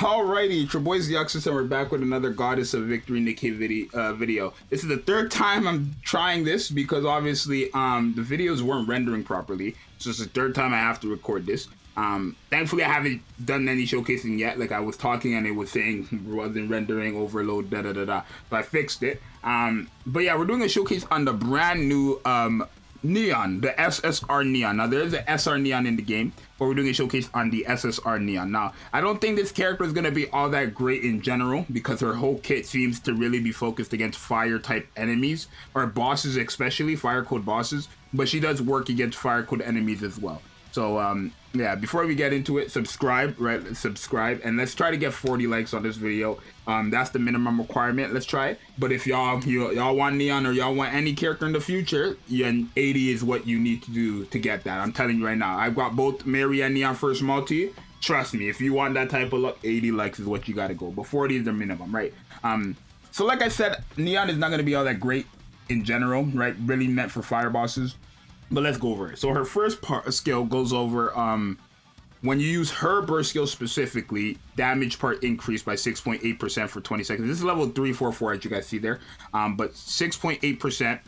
Alrighty, it's your boy Zxous, and we're back with another Goddess of Victory Nikke video. This is the third time I'm trying this because obviously the videos weren't rendering properly. So it's the third time I have to record this. Thankfully I haven't done any showcasing yet. Like I was talking and it was saying it wasn't rendering, overload, So I fixed it. But yeah, we're doing a showcase on the brand new Neon, the SSR Neon. Now there is an SR Neon in the game, but we're doing a showcase on the SSR Neon. Now I don't think this character is going to be all that great in general because her whole kit seems to really be focused against fire type enemies or bosses, especially fire code bosses, but she does work against fire code enemies as well. So yeah, before we get into it, subscribe, right? Subscribe, and let's try to get 40 likes on this video. That's the minimum requirement. Let's try it. But if y'all want Neon or y'all want any character in the future, then 80 is what you need to do to get that. I'm telling you right now. I've got both Mary and Neon first multi. Trust me, if you want that type of luck, 80 likes is what you gotta go. But 40 is the minimum, right? So like I said, Neon is not gonna be all that great in general, right? Really meant for fire bosses. But let's go over it. So her first skill goes over when you use her burst skill specifically, damage part increased by 6.8% for 20 seconds. This is level 344 as you guys see there, but 6.8%,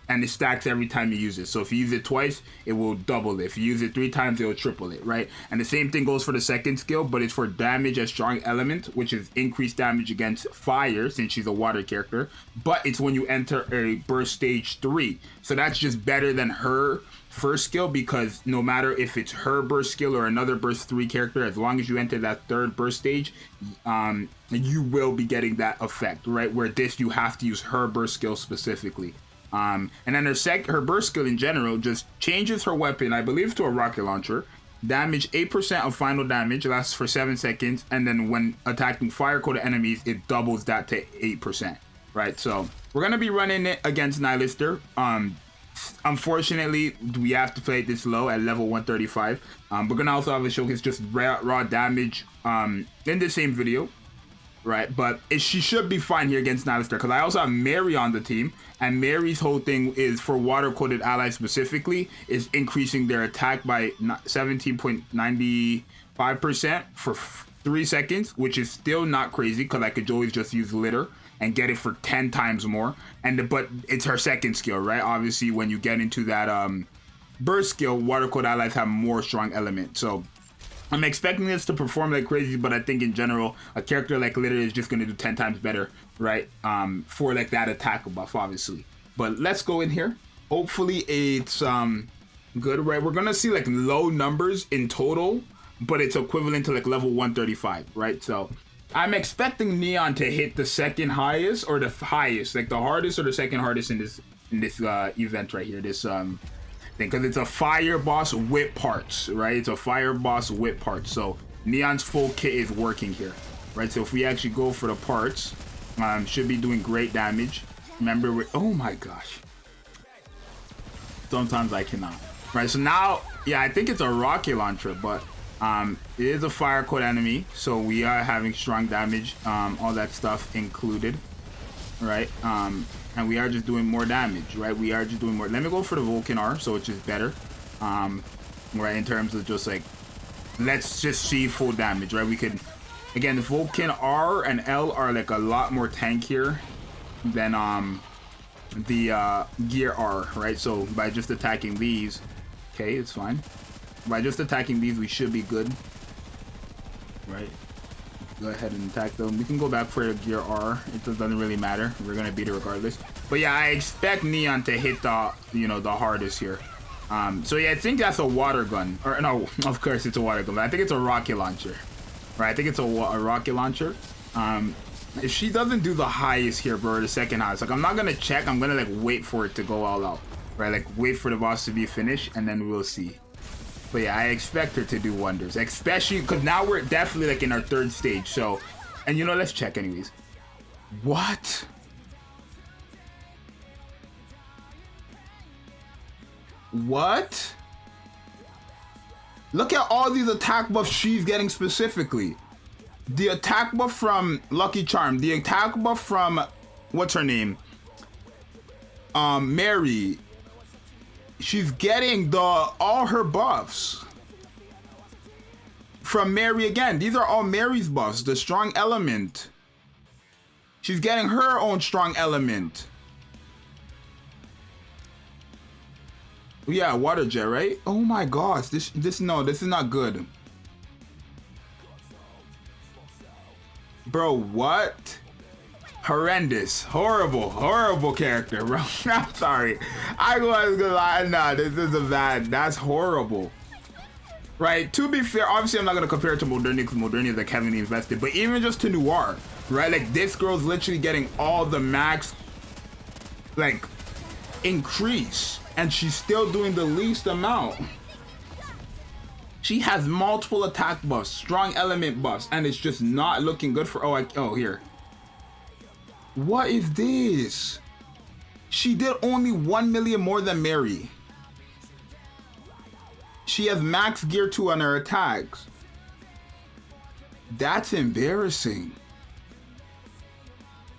and it stacks every time you use it. So if you use it twice, it will double it. If you use it 3 times, it will triple it, right? And the same thing goes for the second skill, but it's for damage as strong element, which is increased damage against fire since she's a water character, but it's when you enter a burst stage 3. So that's just better than her first skill because no matter if it's her burst skill or another burst 3 character, as long as you enter that third burst stage, you will be getting that effect, right? Where this, you have to use her burst skill specifically. And then her burst skill in general just changes her weapon, I believe, to a rocket launcher. Damage 8% of final damage, lasts for 7 seconds, and then when attacking fire code enemies, it doubles that to 8%, right? So we're gonna be running it against Nihilister. Unfortunately, we have to play it this low at level 135. We're gonna also have a showcase just raw damage in the same video, right? But she should be fine here against Nihilister because I also have Mary on the team, and Mary's whole thing is for water coded allies specifically is increasing their attack by 17.95% for 3 seconds, which is still not crazy because I could always just use litter and get it for 10 times more. But it's her second skill, right? Obviously when you get into that burst skill, water code allies have more strong element. So I'm expecting this to perform like crazy, but I think in general, a character like Litter is just going to do 10 times better, right? For like that attack buff, obviously. But let's go in here. Hopefully it's good, right? We're going to see like low numbers in total, but it's equivalent to like level 135, right? So I'm expecting Neon to hit the second highest or the highest, like the hardest or the second hardest in this event right here, this because it's a fire boss with parts, right? It's a fire boss with parts. So Neon's full kit is working here, right? So if we actually go for the parts, should be doing great damage. Remember, oh my gosh. Sometimes I cannot. Right, so now, yeah, I think it's a rocket launcher, but it is a fire code enemy. So we are having strong damage, all that stuff included, right? And we are just doing more damage, right? We are just doing more. Let me go for the Vulcan R, so it's just better, right? In terms of just like, let's just see full damage, right? We could, again, the Vulcan R and L are like a lot more tankier than the Gear R, right? So by just attacking these, okay, it's fine. By just attacking these, we should be good, right? Go ahead and attack them. We can go back for a Gear R. It doesn't really matter. We're gonna beat it regardless. But yeah, I expect Neon to hit the, the hardest here. So yeah, I think that's a water gun. Or no, of course it's a water gun. But I think it's a rocket launcher. Right? I think it's a rocket launcher. If she doesn't do the highest here, bro, or the second highest, like I'm not gonna check. I'm gonna like wait for it to go all out. Right? Like wait for the boss to be finished, and then we'll see. But yeah, I expect her to do wonders, especially because now we're definitely like in our third stage. So, and let's check anyways. What? What? Look at all these attack buffs she's getting specifically. The attack buff from Lucky Charm, the attack buff from, what's her name? Mary. She's getting all her buffs. from Mary again. These are all Mary's buffs. The strong element. She's getting her own strong element. Yeah, water jet, right? Oh my gosh, this is not good. Bro, what? Horrendous, horrible character, bro. I'm sorry. I was gonna lie, nah, this is a bad, that's horrible. Right, to be fair, obviously I'm not gonna compare it to Modernity because Modernity is like heavily invested, but even just to Noir, right? Like this girl's literally getting all the max, like, increase, and she's still doing the least amount. She has multiple attack buffs, strong element buffs, and it's just not looking good for, oh, here. What is this? She did only 1 million more than Mary. She has max gear 2 on her attacks. That's embarrassing.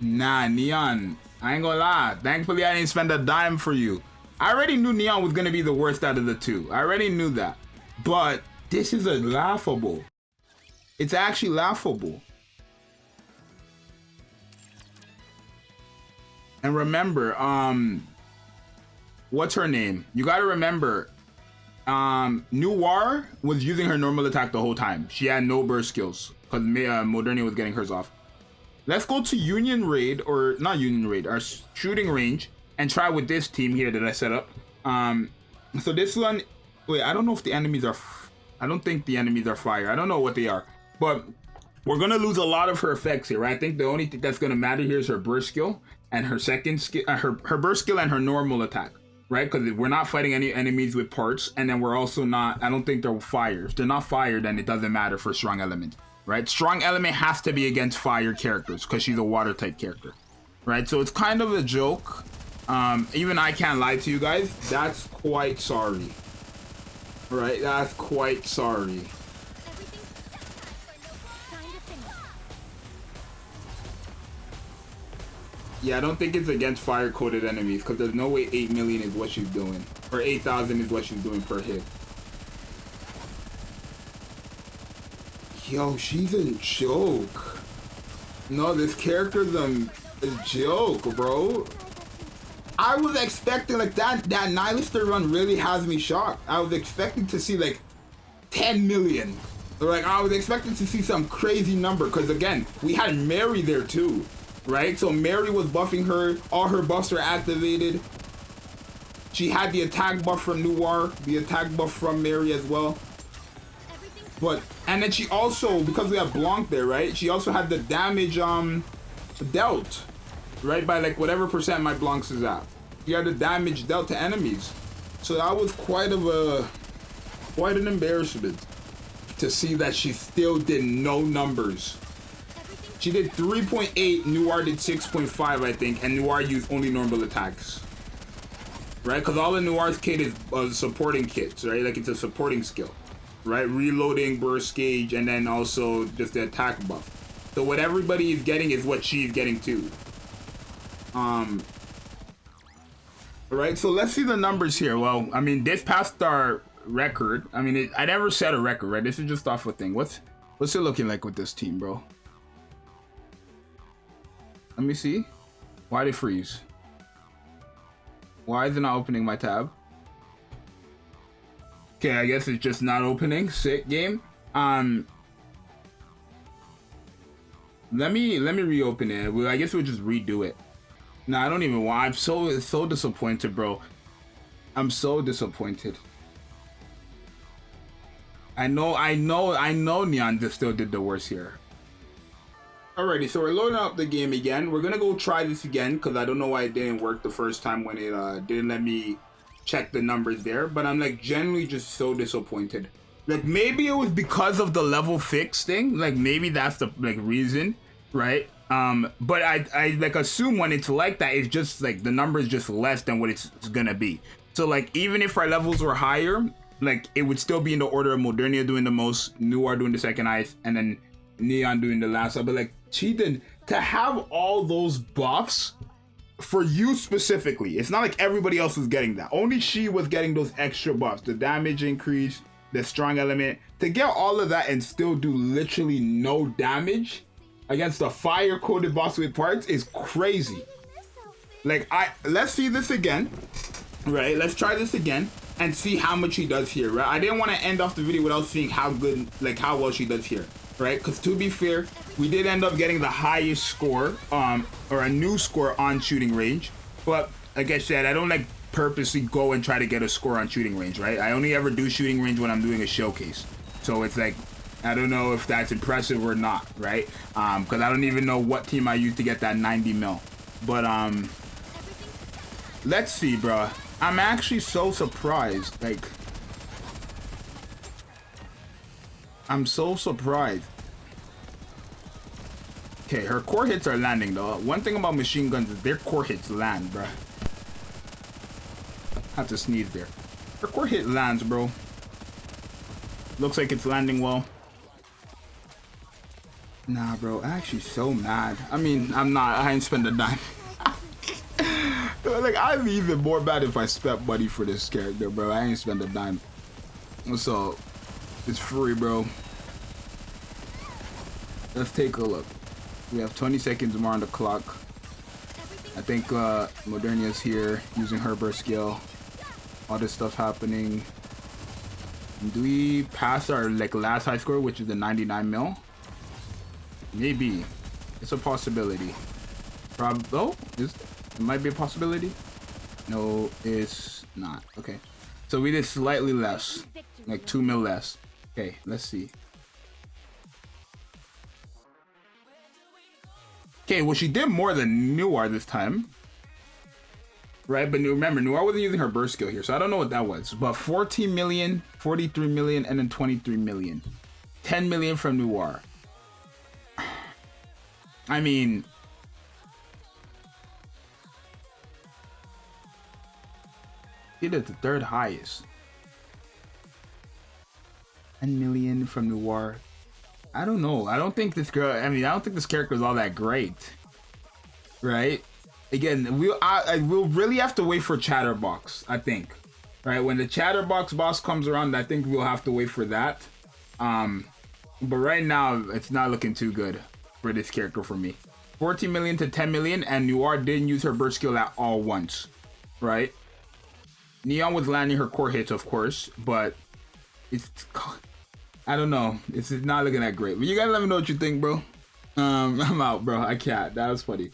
Nah, Neon, I ain't gonna lie. Thankfully, I didn't spend a dime for you. I already knew Neon was gonna be the worst out of the two. I already knew that. But this is laughable. It's actually laughable. And remember, what's her name? You gotta remember, Noir was using her normal attack the whole time. She had no burst skills because Modernia was getting hers off. Let's go to Union Raid, or not Union Raid, our shooting range, and try with this team here that I set up. So this one, wait, I don't know if the enemies are, I don't think the enemies are fire. I don't know what they are, but we're gonna lose a lot of her effects here, right? I think the only thing that's gonna matter here is her burst skill and her second skill, her burst skill and her normal attack, right? Because we're not fighting any enemies with parts, and then we're also not, I don't think they're fire. If they're not fire, then it doesn't matter for strong element, right? Strong element has to be against fire characters because she's a water type character, right? So it's kind of a joke. Even I can't lie to you guys. That's quite sorry, right? That's quite sorry. Yeah, I don't think it's against fire-coded enemies because there's no way 8 million is what she's doing. Or 8,000 is what she's doing per hit. Yo, she's a joke. No, this character's a joke, bro. I was expecting, like, that Nihilister run really has me shocked. I was expecting to see, like, 10 million. Like, I was expecting to see some crazy number because, again, we had Mary there, too. Right, so Mary was buffing her, all her buffs are activated. She had the attack buff from Noir, the attack buff from Mary as well. But, and then she also, because we have Blanc there, right, she also had the damage dealt, right, by like whatever percent my Blanc's is at. She had the damage dealt to enemies. So that was quite an embarrassment to see that she still did no numbers. She did 3.8, Noir did 6.5, I think, and Noir used only normal attacks. Right? Because all of Noir's kit is supporting kits, right? Like, it's a supporting skill. Right? Reloading, burst gauge, and then also just the attack buff. So what everybody is getting is what she's getting too. Right? So let's see the numbers here. Well, I mean, this passed our record. I mean, I never set a record, right? This is just off a thing. What's it looking like with this team, bro? Let me see. Why did it freeze? Why is it not opening my tab? Okay, I guess it's just not opening. Sick game. Let me reopen it. Well, I guess we'll just redo it. No, I don't even want. I'm so disappointed, bro. I'm so disappointed. I know Neon just still did the worst here. Alrighty, so we're loading up the game again. We're gonna go try this again because I don't know why it didn't work the first time when it didn't let me check the numbers there. But I'm like genuinely just so disappointed. Like maybe it was because of the level fix thing. Like maybe that's the like reason, right? But I like assume when it's like that, it's just like the number is just less than what it's gonna be. So like even if our levels were higher, like it would still be in the order of Modernia doing the most, Noir doing the second highest, and then Neon doing the last. But like she did to have all those buffs for you specifically. It's not like everybody else was getting that. Only she was getting those extra buffs, the damage increase, the strong element. To get all of that and still do literally no damage against a fire-coated boss with parts is crazy. Like, let's see this again, right? Let's try this again and see how much she does here, right? I didn't want to end off the video without seeing how good, like how well she does here, right? Because to be fair, we did end up getting the highest score, or a new score on shooting range. But like I said, I don't like purposely go and try to get a score on shooting range, right? I only ever do shooting range when I'm doing a showcase. So it's like, I don't know if that's impressive or not, right? Because I don't even know what team I used to get that 90 mil. But let's see, bro. I'm actually so surprised. Like, I'm so surprised. Okay, her core hits are landing though. One thing about machine guns is their core hits land, bro. Have to sneeze there. Her core hit lands, bro. Looks like it's landing well. Nah, bro. I'm actually so mad. I mean, I'm not. I ain't spend a dime. Like, I'd be even more mad if I spent money for this character, bro. I ain't spend a dime. So, it's free, bro. Let's take a look. We have 20 seconds more on the clock. I think Modernia's here using her burst skill. All this stuff happening. Do we pass our like last high score, which is the 99 mil? Maybe. It's a possibility. Oh, it might be a possibility. No, it's not. Okay. So we did slightly less. Like 2 mil less. Okay, let's see. Okay, well, she did more than Noir this time. Right, but remember, Noir wasn't using her burst skill here, so I don't know what that was. But 14 million, 43 million, and then 23 million. 10 million from Noir. I mean, it is the third highest. 10 million from Noir. I don't know. I don't think this girl, I mean, I don't think this character is all that great. Right? Again, we'll really have to wait for Chatterbox, I think. Right? When the Chatterbox boss comes around, I think we'll have to wait for that. But right now, it's not looking too good for this character for me. 14 million to 10 million, and Noir didn't use her burst skill at all once. Right? Neon was landing her core hits, of course, but it's, I don't know. It's not looking that great. But you gotta let me know what you think, bro. I'm out, bro. I can't. That was funny.